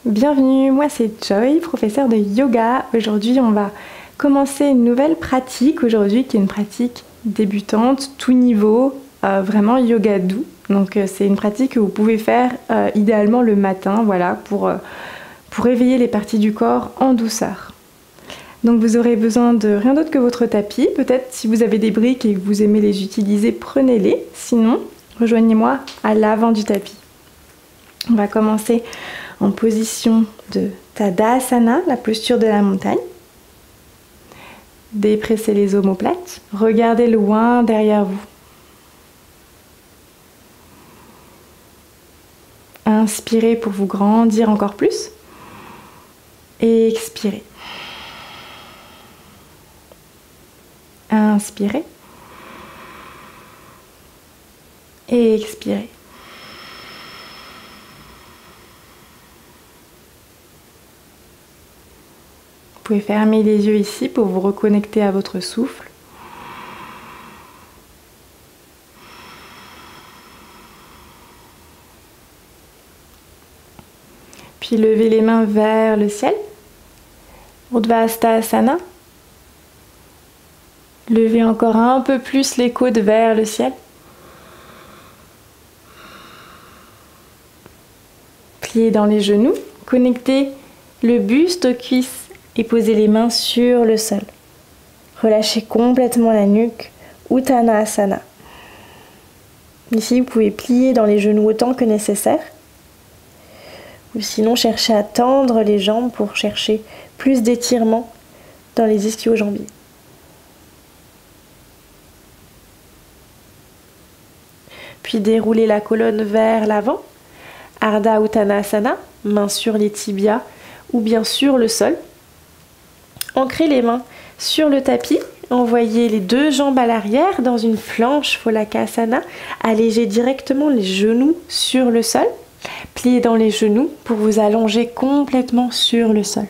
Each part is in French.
Bienvenue, moi c'est Joy, professeure de yoga. Aujourd'hui on va commencer une nouvelle pratique aujourd'hui qui est une pratique débutante, tout niveau, vraiment yoga doux. Donc c'est une pratique que vous pouvez faire idéalement le matin, voilà, pour réveiller les parties du corps en douceur. Donc vous aurez besoin de rien d'autre que votre tapis. Peut-être si vous avez des briques et que vous aimez les utiliser, prenez-les. Sinon, rejoignez-moi à l'avant du tapis. On va commencer en position de Tadasana, la posture de la montagne. Dépressez les omoplates. Regardez loin derrière vous. Inspirez pour vous grandir encore plus. Et expirez. Inspirez. Et expirez. Vous pouvez fermer les yeux ici pour vous reconnecter à votre souffle. Puis levez les mains vers le ciel. Urdhvastasana. Levez encore un peu plus les coudes vers le ciel. Pliez dans les genoux. Connectez le buste aux cuisses et posez les mains sur le sol. Relâchez complètement la nuque. Uttanasana. Ici, vous pouvez plier dans les genoux autant que nécessaire. Ou sinon, cherchez à tendre les jambes pour chercher plus d'étirement dans les ischio-jambiers. Puis déroulez la colonne vers l'avant. Ardha Uttanasana, mains sur les tibias ou bien sur le sol. Ancrez les mains sur le tapis. Envoyez les deux jambes à l'arrière dans une planche Phalakasana. Allégez directement les genoux sur le sol. Pliez dans les genoux pour vous allonger complètement sur le sol.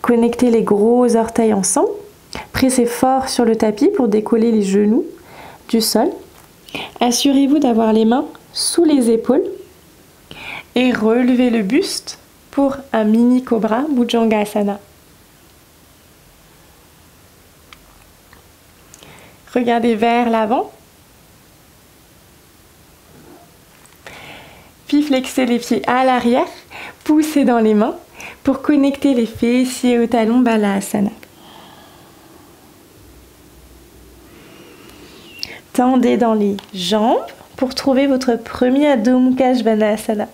Connectez les gros orteils ensemble. Pressez fort sur le tapis pour décoller les genoux du sol. Assurez-vous d'avoir les mains sous les épaules. Et relevez le buste pour un mini cobra Bhujangasana. Regardez vers l'avant. Puis flexez les pieds à l'arrière. Poussez dans les mains pour connecter les fessiers au talon Balasana. Tendez dans les jambes pour trouver votre premier Adho Mukha Svanasana.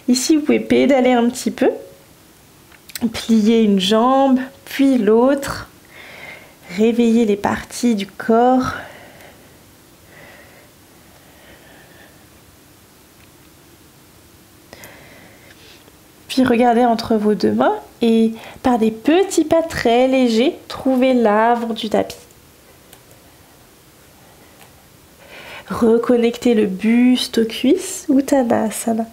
Ici, vous pouvez pédaler un petit peu. Plier une jambe, puis l'autre. Réveillez les parties du corps. Puis regardez entre vos deux mains et par des petits pas très légers, trouvez l'avant du tapis. Reconnectez le buste aux cuisses, Uttanasana.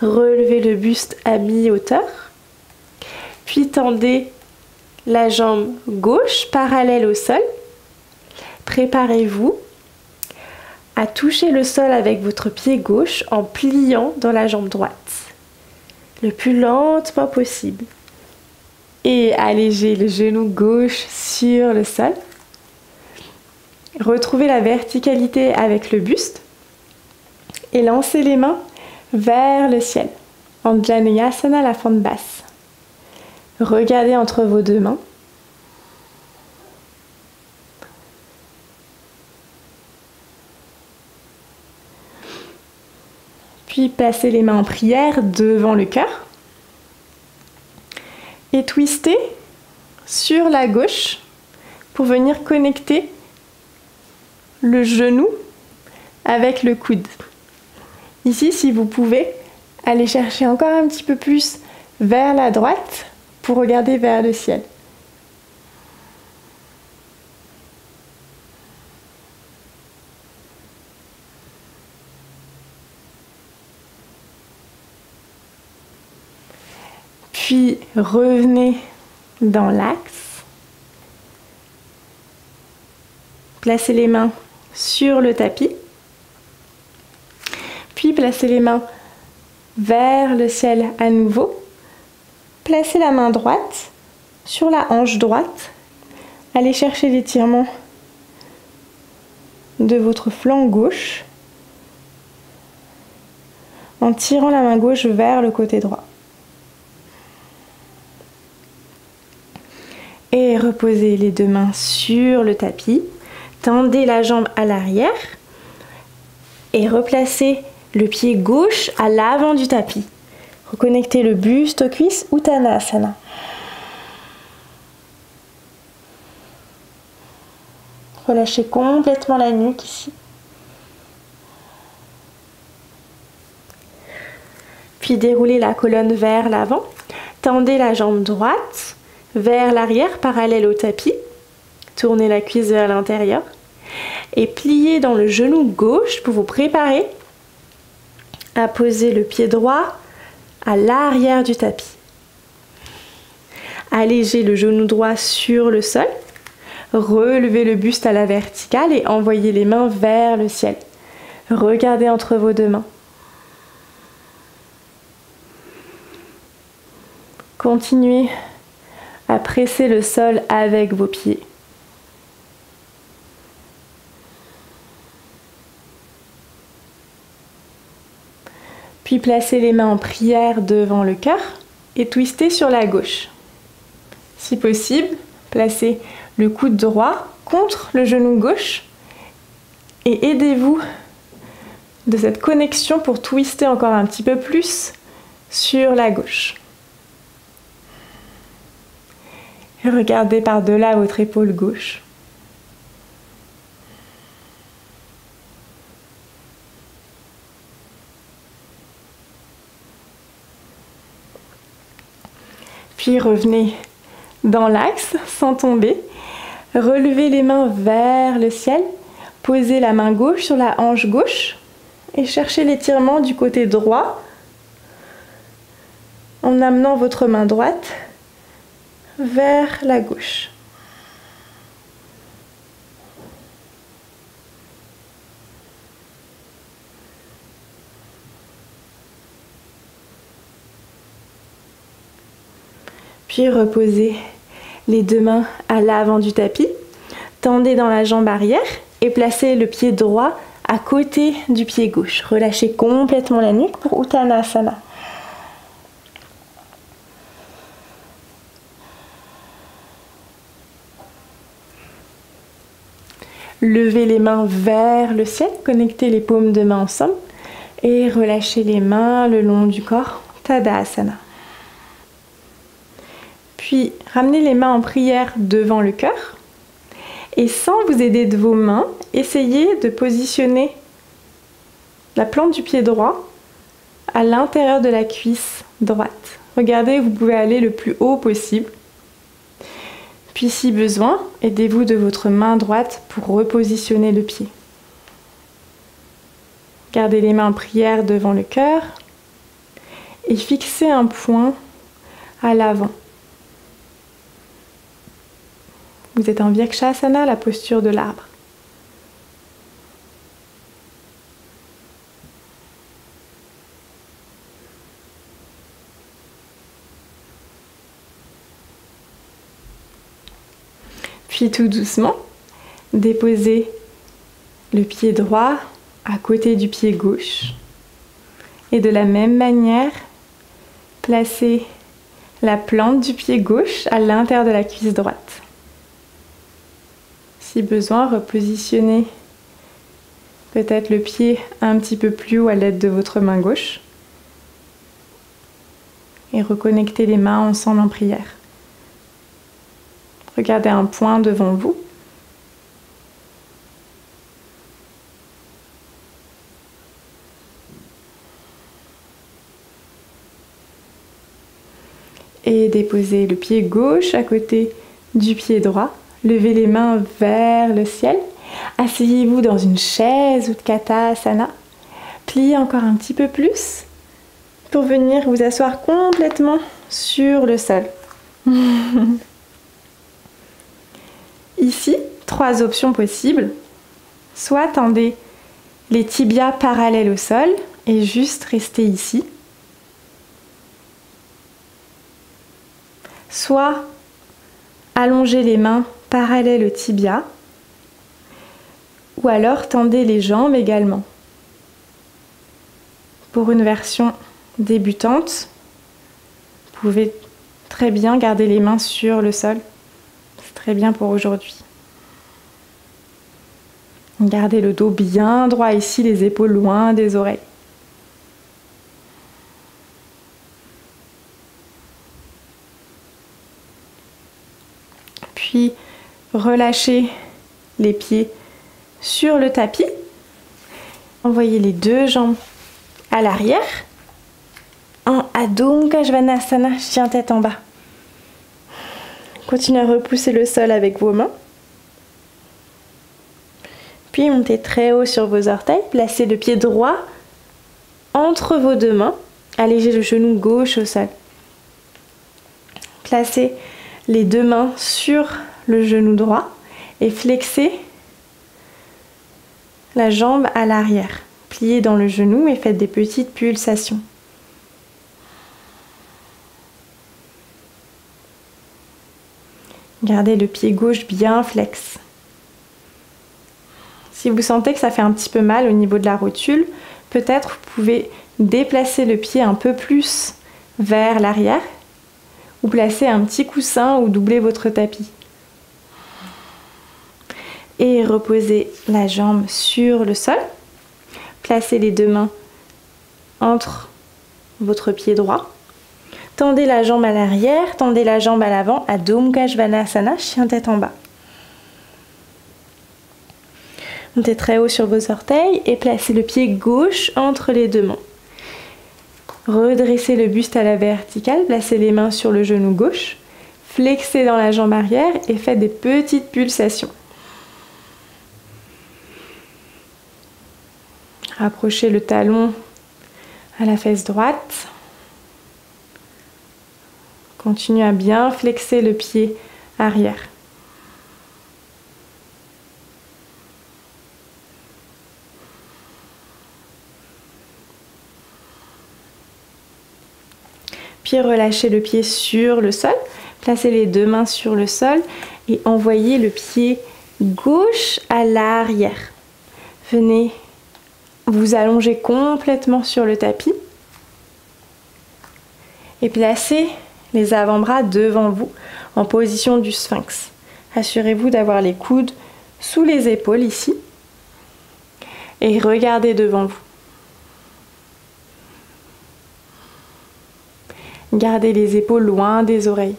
Relevez le buste à mi-hauteur. Puis tendez la jambe gauche parallèle au sol. Préparez-vous à toucher le sol avec votre pied gauche en pliant dans la jambe droite. Le plus lentement possible. Et allégez le genou gauche sur le sol. Retrouvez la verticalité avec le buste. Et lancez les mains vers le ciel. Anjaneyasana, la fente basse. Regardez entre vos deux mains. Puis placez les mains en prière devant le cœur. Et twistez sur la gauche pour venir connecter le genou avec le coude. Ici, si vous pouvez, allez chercher encore un petit peu plus vers la droite pour regarder vers le ciel. Puis revenez dans l'axe. Placez les mains sur le tapis. Puis placez les mains vers le ciel à nouveau. Placez la main droite sur la hanche droite. Allez chercher l'étirement de votre flanc gauche en tirant la main gauche vers le côté droit. Et reposez les deux mains sur le tapis. Tendez la jambe à l'arrière et replacez le pied gauche à l'avant du tapis. Reconnectez le buste aux cuisses, Uttanasana. Relâchez complètement la nuque ici. Puis déroulez la colonne vers l'avant. Tendez la jambe droite vers l'arrière, parallèle au tapis. Tournez la cuisse vers l'intérieur. Et pliez dans le genou gauche pour vous préparer à poser le pied droit à l'arrière du tapis. Allégez le genou droit sur le sol. Relevez le buste à la verticale et envoyez les mains vers le ciel. Regardez entre vos deux mains. Continuez à presser le sol avec vos pieds. Puis placez les mains en prière devant le cœur et twistez sur la gauche. Si possible, placez le coude droit contre le genou gauche et aidez-vous de cette connexion pour twister encore un petit peu plus sur la gauche. Et regardez par-delà votre épaule gauche. Puis revenez dans l'axe sans tomber. Relevez les mains vers le ciel. Posez la main gauche sur la hanche gauche et cherchez l'étirement du côté droit en amenant votre main droite vers la gauche. Puis reposez les deux mains à l'avant du tapis. Tendez dans la jambe arrière et placez le pied droit à côté du pied gauche. Relâchez complètement la nuque pour Uttanasana. Levez les mains vers le ciel, connectez les paumes de main ensemble et relâchez les mains le long du corps, Tadasana. Puis ramenez les mains en prière devant le cœur et sans vous aider de vos mains, essayez de positionner la plante du pied droit à l'intérieur de la cuisse droite. Regardez, vous pouvez aller le plus haut possible. Puis si besoin, aidez-vous de votre main droite pour repositionner le pied. Gardez les mains en prière devant le cœur et fixez un point à l'avant. Vous êtes en Vrikshasana, la posture de l'arbre. Puis tout doucement, déposez le pied droit à côté du pied gauche. Et de la même manière, placez la plante du pied gauche à l'intérieur de la cuisse droite. Si besoin, repositionnez peut-être le pied un petit peu plus haut à l'aide de votre main gauche. Et reconnectez les mains ensemble en prière. Regardez un point devant vous. Et déposez le pied gauche à côté du pied droit. Levez les mains vers le ciel. Asseyez-vous dans une chaise Utkatasana. Pliez encore un petit peu plus pour venir vous asseoir complètement sur le sol. Ici, 3 options possibles. Soit tendez les tibias parallèles au sol et juste restez ici. soit allongez les mains parallèles au tibia, ou alors tendez les jambes également. Pour une version débutante, vous pouvez très bien garder les mains sur le sol. C'est très bien pour aujourd'hui. Gardez le dos bien droit ici, les épaules loin des oreilles. Puis relâchez les pieds sur le tapis. Envoyez les deux jambes à l'arrière. En Adho Mukha Svanasana, chien tête en bas. Continuez à repousser le sol avec vos mains. Puis montez très haut sur vos orteils. Placez le pied droit entre vos deux mains. Allégez le genou gauche au sol. Placez les deux mains sur le genou droit et flexez la jambe à l'arrière. Pliez dans le genou et faites des petites pulsations. Gardez le pied gauche bien flex. Si vous sentez que ça fait un petit peu mal au niveau de la rotule, peut-être vous pouvez déplacer le pied un peu plus vers l'arrière ou placer un petit coussin ou doubler votre tapis. Et reposez la jambe sur le sol. Placez les deux mains entre votre pied droit. Tendez la jambe à l'arrière, tendez la jambe à l'avant, Adho Mukha Svanasana, chien tête en bas. Montez très haut sur vos orteils et placez le pied gauche entre les deux mains. Redressez le buste à la verticale, placez les mains sur le genou gauche, flexez dans la jambe arrière et faites des petites pulsations. Rapprochez le talon à la fesse droite. Continuez à bien flexer le pied arrière. Puis relâchez le pied sur le sol. Placez les deux mains sur le sol et envoyez le pied gauche à l'arrière. Venez vous allonger complètement sur le tapis et placez les avant-bras devant vous en position du sphinx. Assurez-vous d'avoir les coudes sous les épaules ici et regardez devant vous. Gardez les épaules loin des oreilles.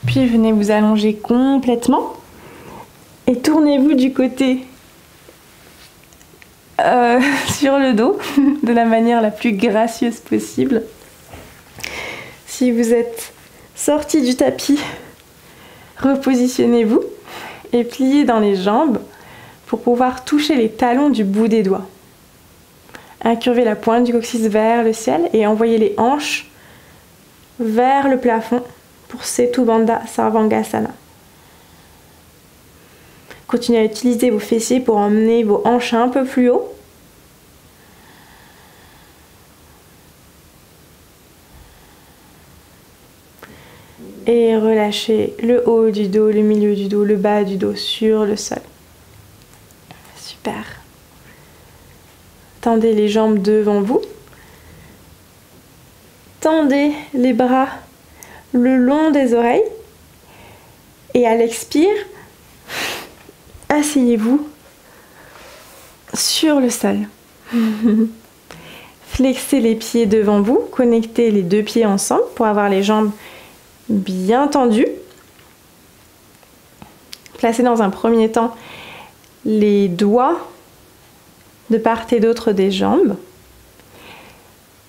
Puis venez vous allonger complètement et tournez-vous du côté sur le dos de la manière la plus gracieuse possible. Si vous êtes sorti du tapis, repositionnez-vous et pliez dans les jambes pour pouvoir toucher les talons du bout des doigts. Incurvez la pointe du coccyx vers le ciel et envoyez les hanches vers le plafond pour Setu Bandha Sarvangasana. Continuez à utiliser vos fessiers pour emmener vos hanches un peu plus haut. Et relâchez le haut du dos, le milieu du dos, le bas du dos sur le sol. Super. Tendez les jambes devant vous. Tendez les bras le long des oreilles. Et à l'expire, asseyez-vous sur le sol. Flexez les pieds devant vous. Connectez les deux pieds ensemble pour avoir les jambes bien tendues. Placez dans un premier temps les doigts de part et d'autre des jambes.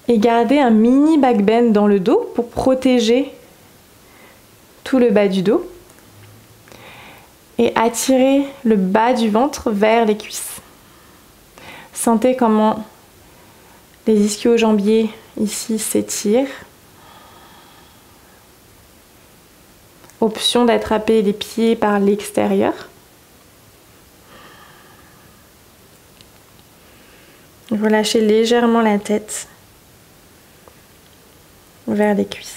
Et gardez un mini back bend dans le dos pour protéger tout le bas du dos. Et attirez le bas du ventre vers les cuisses. Sentez comment les ischio-jambiers ici s'étire. Option d'attraper les pieds par l'extérieur. Relâchez légèrement la tête vers les cuisses.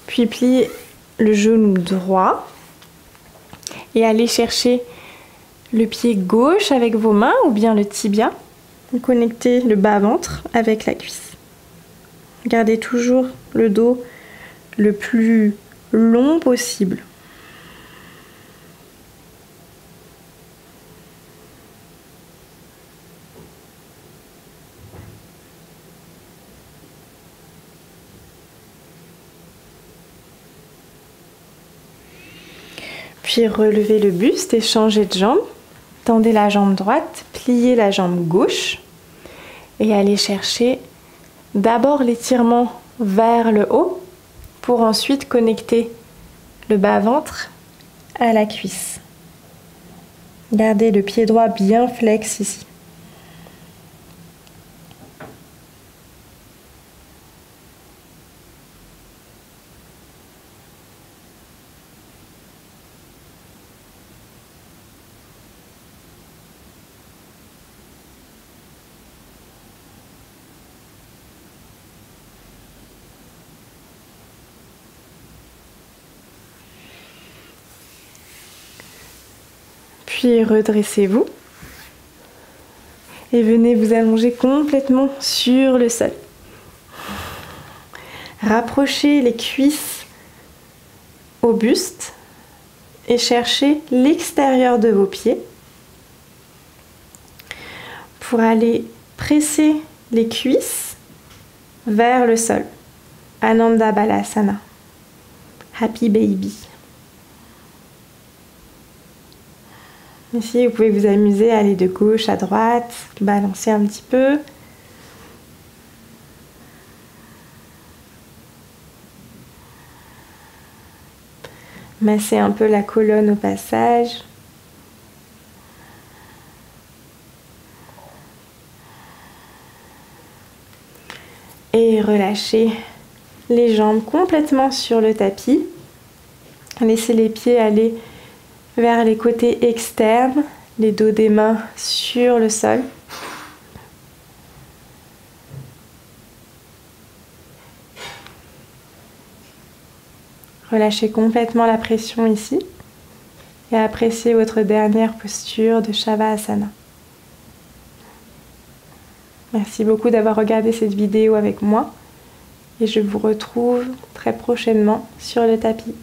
Puis pliez le genou droit et allez chercher le pied gauche avec vos mains ou bien le tibia. Connectez le bas-ventre avec la cuisse. Gardez toujours le dos le plus long possible. Puis relevez le buste et changez de jambe. Tendez la jambe droite, pliez la jambe gauche et allez chercher d'abord l'étirement vers le haut pour ensuite connecter le bas-ventre à la cuisse. Gardez le pied droit bien flex ici. Puis redressez-vous et venez vous allonger complètement sur le sol. Rapprochez les cuisses au buste et cherchez l'extérieur de vos pieds pour aller presser les cuisses vers le sol. Ananda Balasana. Happy Baby. Ici, vous pouvez vous amuser à aller de gauche à droite, balancer un petit peu. Masser un peu la colonne au passage. Et relâchez les jambes complètement sur le tapis. Laissez les pieds aller vers les côtés externes, les dos des mains sur le sol. Relâchez complètement la pression ici et appréciez votre dernière posture de Shavasana. Merci beaucoup d'avoir regardé cette vidéo avec moi et je vous retrouve très prochainement sur le tapis.